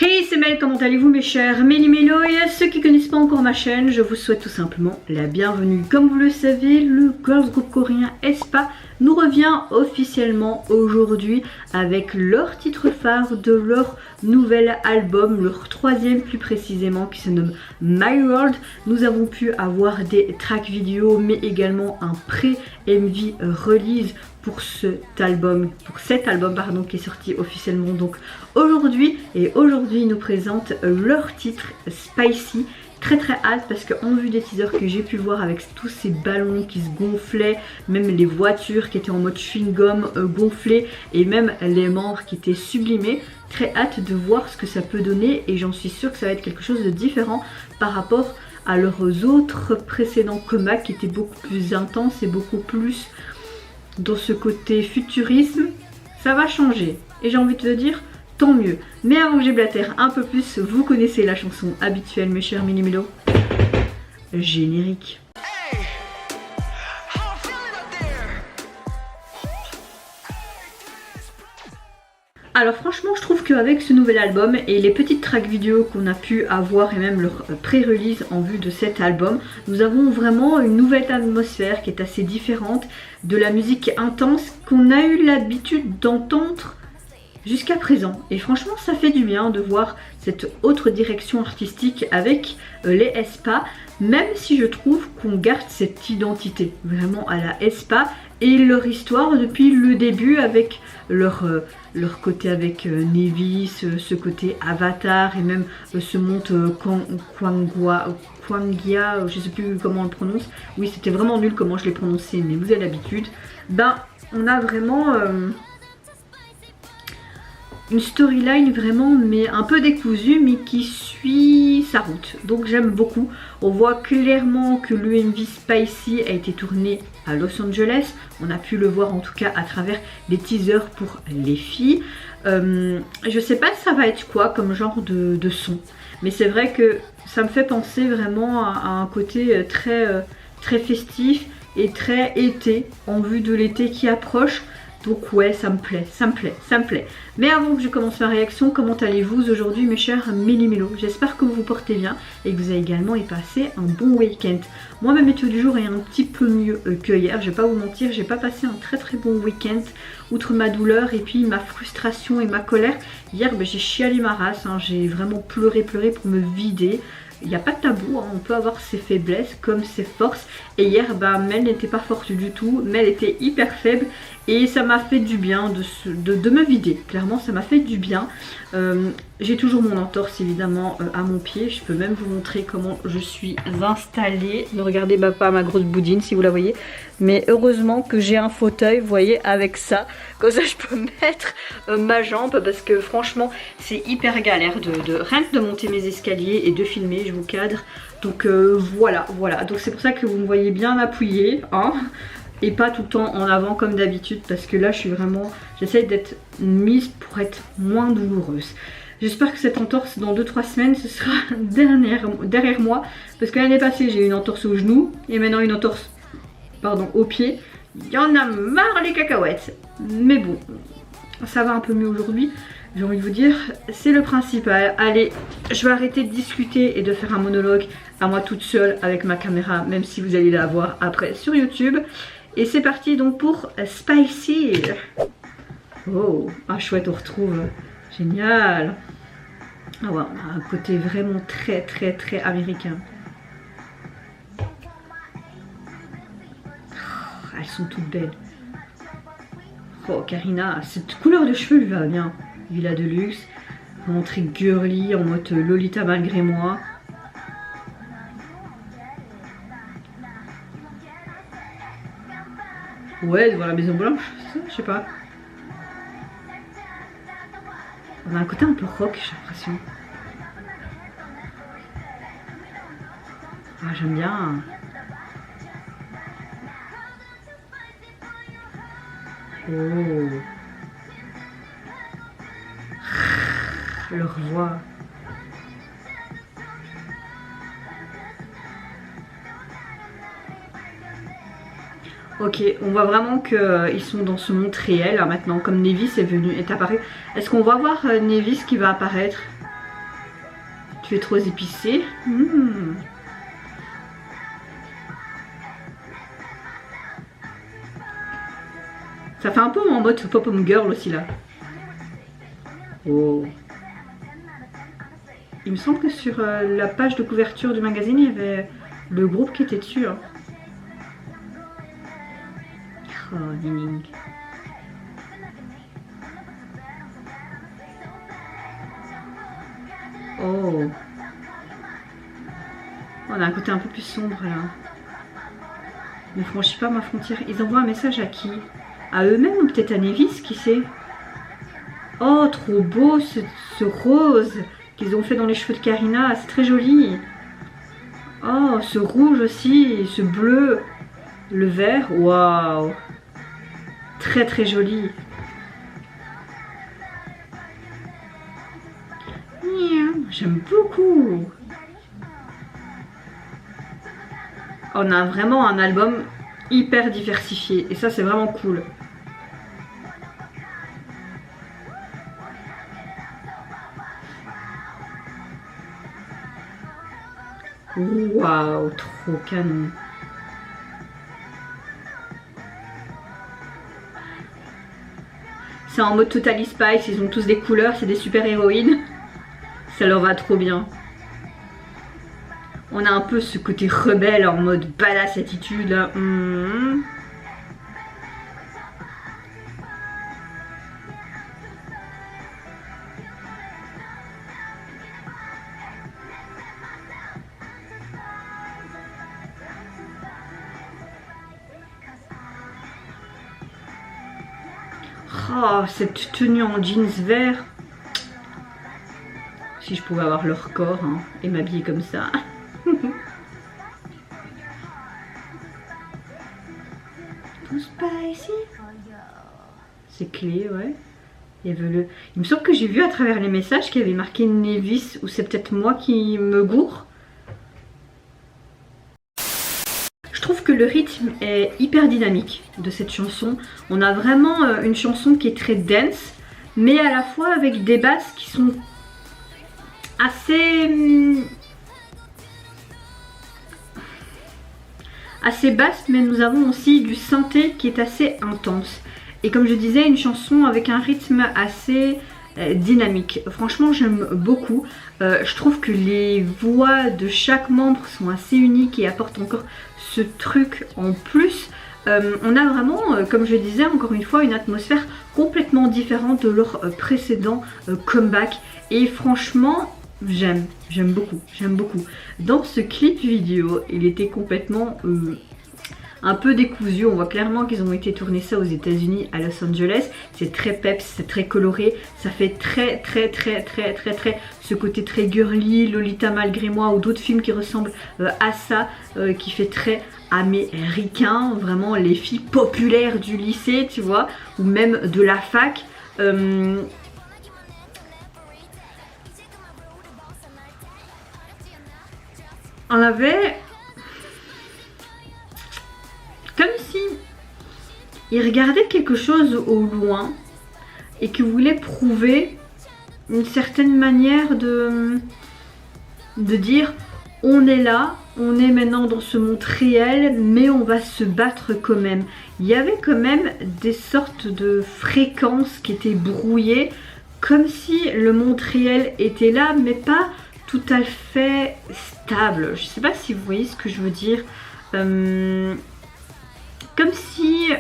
Hey, c'est Mel, comment allez-vous mes chers Méli-Mélo? Et à ceux qui connaissent pas encore ma chaîne, je vous souhaite tout simplement la bienvenue. Comme vous le savez, le girls group coréen aespa nous revient officiellement aujourd'hui avec leur titre phare de leur nouvel album, leur troisième plus précisément, qui se nomme My World. Nous avons pu avoir des tracks vidéo mais également un pré-MV release pour cet album pardon, qui est sorti officiellement donc aujourd'hui. Et aujourd'hui ils nous présentent leur titre Spicy. Très hâte parce qu'en vue des teasers que j'ai pu voir avec tous ces ballons qui se gonflaient, même les voitures qui étaient en mode chewing-gum gonflées et même les membres qui étaient sublimés, très hâte de voir ce que ça peut donner et j'en suis sûre que ça va être quelque chose de différent par rapport à leurs autres précédents comebacks qui étaient beaucoup plus intenses et beaucoup plus dans ce côté futurisme. Ça va changer et j'ai envie de te dire tant mieux. Mais avant que j'éblatère un peu plus, vous connaissez la chanson habituelle mes chers Méli-Mélo. Générique. Alors franchement je trouve qu'avec ce nouvel album et les petites tracks vidéo qu'on a pu avoir et même leur pré-release en vue de cet album, nous avons vraiment une nouvelle atmosphère qui est assez différente de la musique intense qu'on a eu l'habitude d'entendre jusqu'à présent. Et franchement ça fait du bien de voir cette autre direction artistique avec les aespa, même si je trouve qu'on garde cette identité vraiment à la aespa et leur histoire depuis le début avec leur côté avec Nevi, ce côté Avatar et même ce monde Kwangia, je sais plus comment on le prononce. Oui, c'était vraiment nul comment je l'ai prononcé, mais vous avez l'habitude. Ben, on a vraiment une storyline vraiment mais un peu décousue mais qui suit sa route, donc j'aime beaucoup. On voit clairement que le MV Spicy a été tourné à Los Angeles, on a pu le voir en tout cas à travers les teasers pour les filles. Je sais pas si ça va être quoi comme genre de son, mais c'est vrai que ça me fait penser vraiment à un côté très festif et très été en vue de l'été qui approche. Donc ouais, ça me plaît. Mais avant que je commence ma réaction, comment allez-vous aujourd'hui mes chers Méli-Mélo? J'espère que vous vous portez bien et que vous avez également passé un bon week-end. Moi ma météo du jour est un petit peu mieux que hier, je vais pas vous mentir, j'ai pas passé un très bon week-end. Outre ma douleur et puis ma frustration et ma colère, hier j'ai chialé ma race, hein. J'ai vraiment pleuré pour me vider. Il n'y a pas de tabou, hein. On peut avoir ses faiblesses comme ses forces. Et hier, Mel n'était pas forte du tout. Mel était hyper faible. Et ça m'a fait du bien de me vider. Clairement, ça m'a fait du bien. J'ai toujours mon entorse évidemment à mon pied. Je peux même vous montrer comment je suis installée. Ne regardez pas ma grosse boudine si vous la voyez. Mais heureusement que j'ai un fauteuil, vous voyez, avec ça. Comme ça, je peux mettre ma jambe. Parce que franchement, c'est hyper galère rien que de monter mes escaliers et de filmer. Je vous cadre. Donc voilà. Donc c'est pour ça que vous me voyez bien appuyée, hein, et pas tout le temps en avant comme d'habitude. Parce que là, j'essaie d'être mise pour être moins douloureuse. J'espère que cette entorse dans 2-3 semaines ce sera derrière moi. Parce que l'année passée j'ai eu une entorse au genou. Et maintenant une entorse au pied. Il y en a marre les cacahuètes. Mais bon, ça va un peu mieux aujourd'hui. J'ai envie de vous dire, c'est le principal. Allez, je vais arrêter de discuter et de faire un monologue à moi toute seule avec ma caméra. Même si vous allez la voir après sur YouTube. Et c'est parti donc pour Spicy. Oh, ah chouette, on retrouve. Génial. Ah ouais, on a un côté vraiment très américain. Oh, elles sont toutes belles. Oh Karina, cette couleur de cheveux lui va bien. Villa de luxe, vraiment très girly, en mode Lolita malgré moi. Ouais, devant la Maison Blanche, je sais pas. On a un côté un peu rock, j'ai l'impression. Ah, j'aime bien. Oh. Leur voix. Ok, on voit vraiment qu'ils sont dans ce monde réel hein, maintenant, comme Nevis est apparu. Est-ce qu'on va voir Nevis qui va apparaître? peu trop épicé. Ça fait un peu en mode pop-up girl aussi là. Oh. Il me semble que sur la page de couverture du magazine, il y avait le groupe qui était dessus. Hein. Oh, Nining. Oh. On a un côté un peu plus sombre là. Ne franchis pas ma frontière. Ils envoient un message à qui? À eux-mêmes ou peut-être à Nevis, qui sait? Oh, trop beau ce rose qu'ils ont fait dans les cheveux de Karina. C'est très joli. Oh, ce rouge aussi, ce bleu, le vert. Waouh. Très très joli. J'aime beaucoup. On a vraiment un album hyper diversifié et ça c'est vraiment cool. Waouh, trop canon. C'est en mode Totally Spice, ils ont tous des couleurs, c'est des super héroïnes. Ça leur va trop bien. On a un peu ce côté rebelle en mode badass attitude là. Oh, cette tenue en jeans vert. Si je pouvais avoir leur corps hein, et m'habiller comme ça. Tout spicy. C'est clé, ouais. Il me semble que j'ai vu à travers les messages qu'il y avait marqué Nevis, ou c'est peut-être moi qui me gourre. Je trouve que le rythme est hyper dynamique de cette chanson. On a vraiment une chanson qui est très dense, mais à la fois avec des basses qui sont assez basse, mais nous avons aussi du synthé qui est assez intense. Et comme je disais, une chanson avec un rythme assez dynamique. Franchement, j'aime beaucoup. Je trouve que les voix de chaque membre sont assez uniques et apportent encore ce truc en plus. On a vraiment, comme je disais encore une fois, une atmosphère complètement différente de leur précédent comeback. Et franchement, j'aime beaucoup. Dans ce clip vidéo, il était complètement un peu décousu. On voit clairement qu'ils ont été tournés ça aux États-Unis, à Los Angeles. C'est très peps, c'est très coloré. Ça fait très ce côté très girly, Lolita malgré moi ou d'autres films qui ressemblent à ça, qui fait très américain. Vraiment les filles populaires du lycée, tu vois, ou même de la fac. On avait comme si il regardait quelque chose au loin et qu'il voulait prouver une certaine manière de dire on est là, on est maintenant dans ce monde réel, mais on va se battre quand même. Il y avait quand même des sortes de fréquences qui étaient brouillées, comme si le monde réel était là, mais pas tout à fait stable. Je sais pas si vous voyez ce que je veux dire. Comme si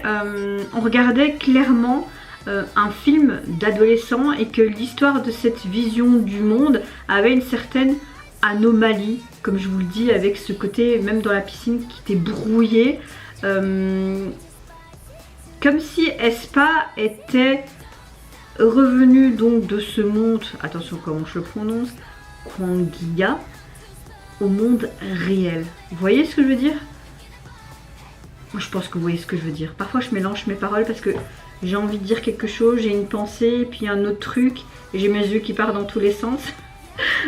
on regardait clairement un film d'adolescent et que l'histoire de cette vision du monde avait une certaine anomalie, comme je vous le dis, avec ce côté même dans la piscine qui était brouillé. Comme si Espa était revenu donc de ce monde, attention comment je le prononce, Kwangia, au monde réel. Vous voyez ce que je veux dire? Moi je pense que vous voyez ce que je veux dire. Parfois je mélange mes paroles parce que j'ai envie de dire quelque chose, j'ai une pensée, puis un autre truc, et j'ai mes yeux qui partent dans tous les sens.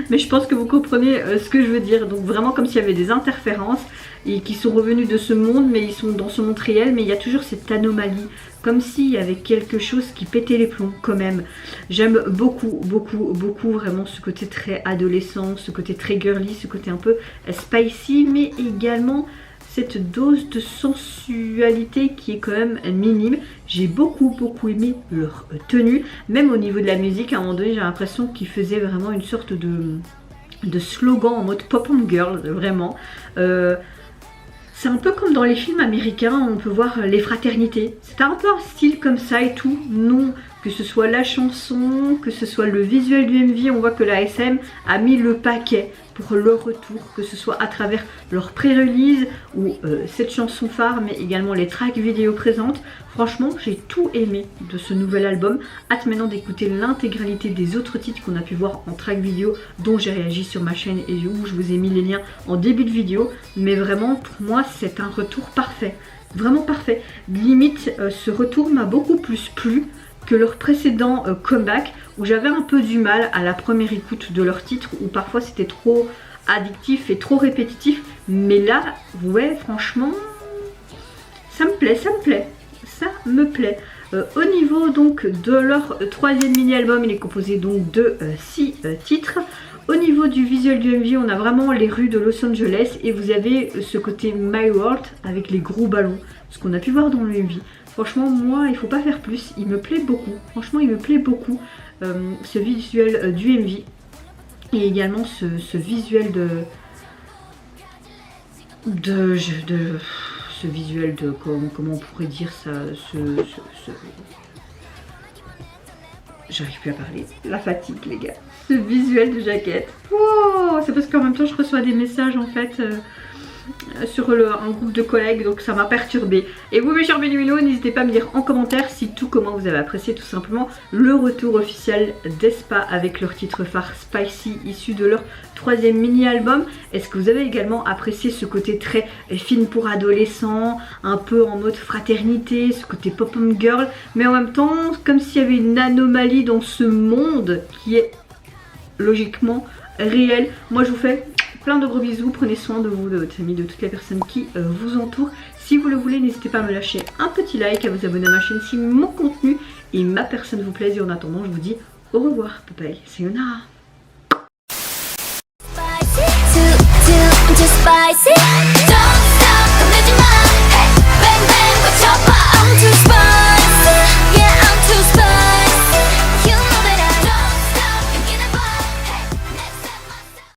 Mais je pense que vous comprenez ce que je veux dire. Donc vraiment comme s'il y avait des interférences et qui sont revenus de ce monde, mais ils sont dans ce monde réel, mais il y a toujours cette anomalie. Comme s'il y avait quelque chose qui pétait les plombs quand même. J'aime beaucoup, beaucoup, beaucoup vraiment ce côté très adolescent, ce côté très girly, ce côté un peu spicy, mais également cette dose de sensualité qui est quand même minime. J'ai beaucoup, beaucoup aimé leur tenue. Même au niveau de la musique, à un moment donné, j'ai l'impression qu'ils faisaient vraiment une sorte de slogan en mode pop-on girl, vraiment. C'est un peu comme dans les films américains, on peut voir les fraternités. C'est un peu un style comme ça et tout. Non, que ce soit la chanson, que ce soit le visuel du MV, on voit que la SM a mis le paquet pour leur retour, que ce soit à travers leur pré-release ou cette chanson phare, mais également les tracks vidéo présentes. Franchement, j'ai tout aimé de ce nouvel album. Hâte maintenant d'écouter l'intégralité des autres titres qu'on a pu voir en track vidéo, dont j'ai réagi sur ma chaîne et où je vous ai mis les liens en début de vidéo. Mais vraiment, pour moi, c'est un retour parfait. Vraiment parfait. Limite, ce retour m'a beaucoup plus plu que leur précédent comeback, où j'avais un peu du mal à la première écoute de leur titre, où parfois c'était trop addictif et trop répétitif. Mais là, ouais, franchement, ça me plaît, ça me plaît. Ça me plaît. Au niveau donc de leur troisième mini-album, il est composé donc de 6 titres. Au niveau du visuel du MV, on a vraiment les rues de Los Angeles et vous avez ce côté My World avec les gros ballons, ce qu'on a pu voir dans le MV. Franchement, moi, il faut pas faire plus, il me plaît beaucoup. Franchement, il me plaît beaucoup ce visuel du MV et également ce visuel ce visuel de comment on pourrait dire ça, j'arrive plus à parler, la fatigue les gars, ce visuel de jaquette. Wow, c'est parce qu'en même temps je reçois des messages en fait sur un groupe de collègues, donc ça m'a perturbée. Et vous mes chers Bénuinos, n'hésitez pas à me dire en commentaire si tout comment vous avez apprécié tout simplement le retour officiel d'Aespa avec leur titre phare Spicy issu de leur troisième mini-album. Est-ce que vous avez également apprécié ce côté très film pour adolescents, un peu en mode fraternité, ce côté pop-on girl, mais en même temps comme s'il y avait une anomalie dans ce monde qui est logiquement réel. Moi je vous fais plein de gros bisous, prenez soin de vous, de votre famille, de toutes les personnes qui vous entourent. Si vous le voulez, n'hésitez pas à me lâcher un petit like, à vous abonner à ma chaîne si mon contenu et ma personne vous plaisent. Et en attendant, je vous dis au revoir, bye bye, c'est Yona. Spicy.